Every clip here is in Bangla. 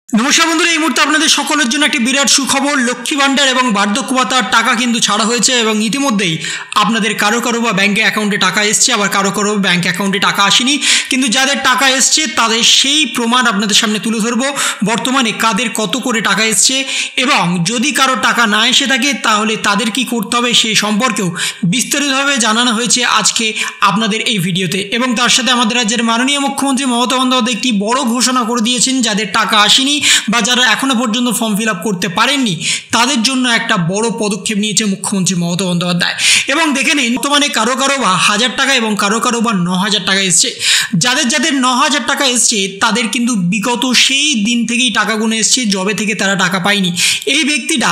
নমস্কার বন্ধুরা, এই মুহূর্তে আপনাদের সকলের জন্য একটি বিরাট সুখবর। লক্ষ্মী ভান্ডার এবং বার্ধক্য ভাতার টাকা কিন্তু ছাড়া হয়েছে এবং ইতিমধ্যেই আপনাদের কারো বা ব্যাঙ্কে অ্যাকাউন্টে টাকা এসছে, আবার কারো ব্যাঙ্ক অ্যাকাউন্টে টাকা আসেনি। কিন্তু যাদের টাকা এসছে তাদের সেই প্রমাণ আপনাদের সামনে তুলে ধরবো, বর্তমানে কাদের কত করে টাকা এসছে এবং যদি কারো টাকা না এসে থাকে তাহলে তাদের কি করতে হবে সেই সম্পর্কেও বিস্তারিতভাবে জানানো হয়েছে আজকে আপনাদের এই ভিডিওতে। এবং তার সাথে আমাদের রাজ্যের মাননীয় মুখ্যমন্ত্রী মমতা বন্দ্যোপাধ্যায় একটি বড় ঘোষণা করে দিয়েছেন, যাদের টাকা আসেনি বা যারা এখনো পর্যন্ত ফর্ম ফিল আপ করতে পারেননি তাদের জন্য একটা বড় পদক্ষেপ নিয়েছে মুখ্যমন্ত্রী মমতা বন্দ্যোপাধ্যায়। এবং দেখে নিন, বর্তমানে কারো বা 1000 টাকা এবং কারো বা 9000 টাকা এসছে। যাদের 9000 টাকা এসছে তাদের কিন্তু বিগত সেই দিন থেকেই টাকাগুলো এসছে যবে থেকে তারা টাকা পায়নি। এই ব্যক্তিটা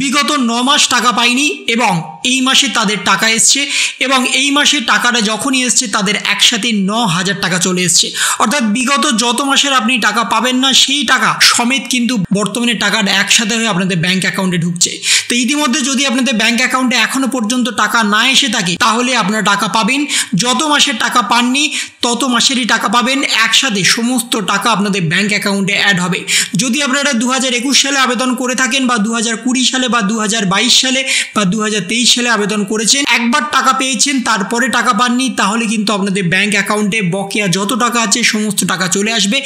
বিগত 9 মাস টাকা পায়নি এবং এই মাসে তাদের টাকা এসছে এবং এই মাসে টাকাটা যখনই এসছে তাদের একসাথে 9000 টাকা চলে এসছে। অর্থাৎ বিগত যত মাসের আপনি টাকা পাবেন না সেই টাকা সমেত কিন্তু বর্তমানে টাকাটা একসাথে হয়ে আপনাদের ব্যাঙ্ক অ্যাকাউন্টে ঢুকছে। তো ইতিমধ্যে যদি আপনাদের ব্যাঙ্ক অ্যাকাউন্টে এখনো পর্যন্ত টাকা না এসে থাকে তাহলে আপনারা টাকা পাবেন। যত মাসের টাকা পাননি তত মাসেরই টাকা পাবেন, একসাথে সমস্ত টাকা আপনাদের ব্যাঙ্ক অ্যাকাউন্টে অ্যাড হবে। যদি আপনারা 2021 সালে আবেদন করে থাকেন বা 2020 সালে বা 2022 সালে বা 2023 সালে আবেদন করেছেন, একবার টাকা পেয়েছেন তারপরে টাকা পাননি, তাহলে কিন্তু আপনাদের ব্যাঙ্ক অ্যাকাউন্টে বকেয়া যত টাকা আছে সমস্ত টাকা চলে আসবে।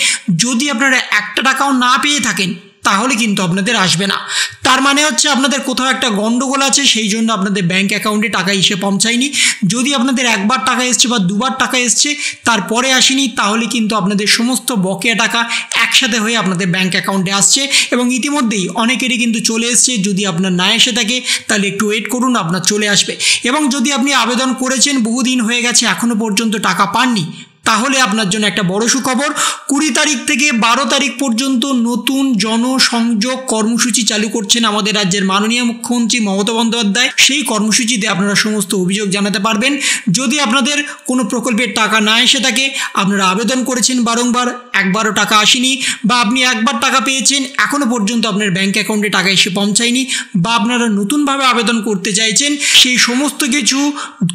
যদি আপনারা একটা টাকাও না পেয়ে থাকেন তাহলে কিন্তু আপনাদের আসবে না। তার মানে হচ্ছে আপনাদের কোথাও একটা গন্ডগোল আছে, সেই জন্য আপনাদের ব্যাঙ্ক অ্যাকাউন্টে টাকা এসে পৌঁছায়নি। যদি আপনাদের একবার টাকা এসছে বা দুবার টাকা এসছে তারপরে আসেনি, তাহলে কিন্তু আপনাদের সমস্ত বকেয়া টাকা একসাথে হয়ে আপনাদের ব্যাঙ্ক অ্যাকাউন্টে আসছে এবং ইতিমধ্যেই অনেকেরই কিন্তু চলে এসছে। যদি আপনার না এসে থাকে তাহলে একটু ওয়েট করুন, আপনার চলে আসবে। এবং যদি আপনি আবেদন করেছেন, বহুদিন হয়ে গেছে এখনও পর্যন্ত টাকা পাননি, তাহলে আপনার জন্য একটা বড় সুখবর। 20 তারিখ থেকে 12 তারিখ পর্যন্ত নতুন জনসংযোগ কর্মসূচি চালু করছেন আমাদের রাজ্যের মাননীয় মুখ্যমন্ত্রী মমতা বন্দ্যোপাধ্যায়। সেই কর্মসূচিতে আপনারা সমস্ত অভিযোগ জানাতে পারবেন। যদি আপনাদের কোনো প্রকল্পের টাকা না এসে থাকে, আপনারা আবেদন করেছেন বারংবার, একবারও টাকা আসেনি, বা আপনি একবার টাকা পেয়েছেন এখনও পর্যন্ত আপনার ব্যাঙ্ক অ্যাকাউন্টে টাকা এসে পৌঁছায়নি, বা আপনারা নতুনভাবে আবেদন করতে চাইছেন, সেই সমস্ত কিছু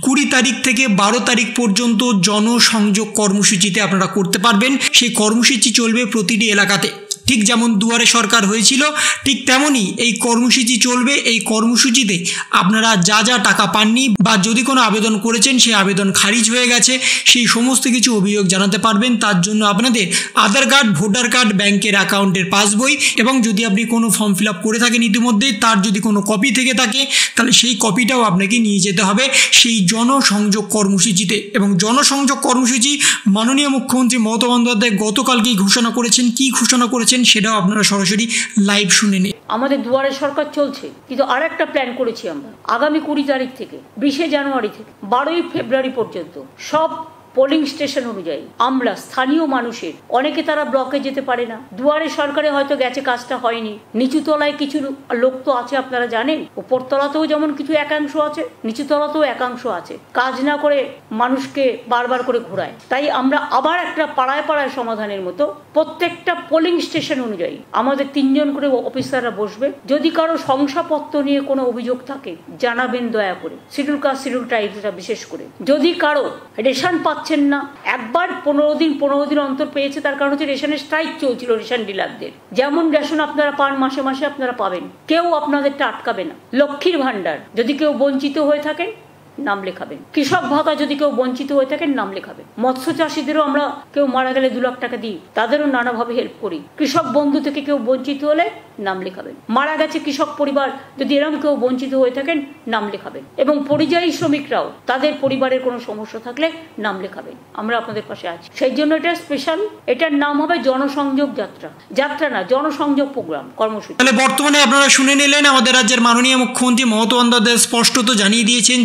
20 তারিখ থেকে 12 তারিখ পর্যন্ত জনসংযোগ কর্মসূচিতে আপনারা করতে পারবেন। সেই কর্মসূচি চলবে প্রতিটি এলাকাতে। ঠিক যেমন দুয়ারে সরকার হয়েছিল ঠিক তেমনই এই কর্মসূচি চলবে। এই কর্মসূচিতে আপনারা যা টাকা পাননি বা যদি কোনো আবেদন করেছেন সেই আবেদন খারিজ হয়ে গেছে, সেই সমস্ত কিছু অভিযোগ জানাতে পারবেন। তার জন্য আপনাদের আধার কার্ড, ভোটার কার্ড, ব্যাংকের অ্যাকাউন্টের পাসবই এবং যদি আপনি কোনো ফর্ম ফিল আপ করে থাকেন ইতিমধ্যে, তার যদি কোনো কপি থেকে থাকে তাহলে সেই কপিটাও আপনাকে নিয়ে যেতে হবে সেই জনসংযোগ কর্মসূচিতে। এবং জনসংযোগ কর্মসূচি মাননীয় মুখ্যমন্ত্রী মমতা বন্দ্যোপাধ্যায় গতকালকেই ঘোষণা করেছেন। কি ঘোষণা করেছেন সেটাও আপনারা সরাসরি লাইভ শুনে নিন। আমাদের দুয়ারে সরকার চলছে, কিন্তু আরেকটা প্ল্যান করেছি আমরা। আগামী 20 তারিখ থেকে 20 জানুয়ারি থেকে 12 ফেব্রুয়ারি পর্যন্ত সব পোলিং স্টেশন অনুযায়ী আমরা স্থানীয় মানুষের, অনেকে তারা ব্লকে যেতে পারে না, দুয়ারে সরকারে হয়তো গেছে, কাজটা হয়নি, নিচুতলায় কিছু লোক তো আছে আপনারা জানেন, উপরতলাতেও যেমন কিছু একাংশ আছে, নিচুতলাতেও একাংশ আছে, কাজ না করে মানুষকে বারবার করে ঘোরায়। তাই আমরা আবার একটা পাড়ায় পাড়ায় সমাধানের মতো প্রত্যেকটা পোলিং স্টেশন অনুযায়ী আমাদের 3 জন করে অফিসাররা বসবে। যদি কারো শংসাপত্র নিয়ে কোনো অভিযোগ থাকে জানাবেন দয়া করে, শিডিউল কাস্ট, শিডিউল ট্রাইবসটা বিশেষ করে। যদি কারো রেশন পাচ্ছেন না, একবার 15 দিন অন্তর পেয়েছে, তার কারণ হচ্ছে রেশনের স্ট্রাইক চলছিল রেশন ডিলারদের। যেমন রেশন আপনারা পান মাসে মাসে আপনারা পাবেন, কেউ আপনাদেরটা আটকাবে না। লক্ষ্মীর ভান্ডার যদি কেউ বঞ্চিত হয়ে থাকেন নাম লেখাবেন। কৃষক ভাতা যদি কেউ বঞ্চিত হয়ে থাকেন নাম লেখাবেন। মৎস্য চাষীদেরও আমরা কেউ মারা গেলে 2 লাখ টাকা দিই, তাদেরও নানাভাবে হেল্প করি। কৃষক বন্ধু থেকে কেউ বঞ্চিত হলে নাম লেখাবেন। মারা গেছে কৃষক পরিবার, যদি এরকম কেউ বঞ্চিত হয়ে থাকেন নাম লেখাবেন। এবং পরিযায়ী শ্রমিকরাও তাদের পরিবারের কোনো সমস্যা থাকলে নাম লেখাবেন। আমরা আপনাদের পাশে আছি। সেই জন্য এটা স্পেশাল, এটার নাম হবে জনসংযোগ যাত্রা। যাত্রা না, জনসংযোগ প্রোগ্রাম, কর্মসূচি। তাহলে বর্তমানে আপনারা শুনে নিলেন, আমাদের রাজ্যের মাননীয় মুখ্যমন্ত্রী মমতা বন্দ্যোপাধ্যায় স্পষ্টত জানিয়ে দিয়েছেন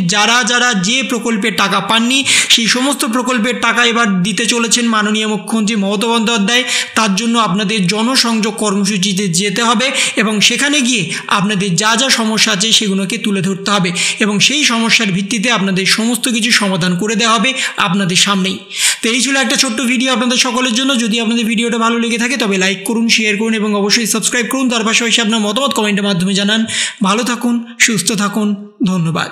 যারা যে প্রকল্পের টাকা পাননি সেই সমস্ত প্রকল্পের টাকা এবার দিতে চলেছেন মাননীয় মুখ্যমন্ত্রী মমতা বন্দ্যোপাধ্যায়। তার জন্য আপনাদের জনসংযোগ কর্মসূচিতে যেতে হবে এবং সেখানে গিয়ে আপনাদের যা সমস্যা আছে সেগুলোকে তুলে ধরতে হবে এবং সেই সমস্যার ভিত্তিতে আপনাদের সমস্ত কিছু সমাধান করে দেওয়া হবে আপনাদের সামনেই। তো এই ছিল একটা ছোট্ট ভিডিও আপনাদের সকলের জন্য। যদি আপনাদের ভিডিওটা ভালো লেগে থাকে তবে লাইক করুন, শেয়ার করুন এবং অবশ্যই সাবস্ক্রাইব করুন। তার পাশাপাশি আপনার মতামত কমেন্টের মাধ্যমে জানান। ভালো থাকুন, সুস্থ থাকুন, ধন্যবাদ।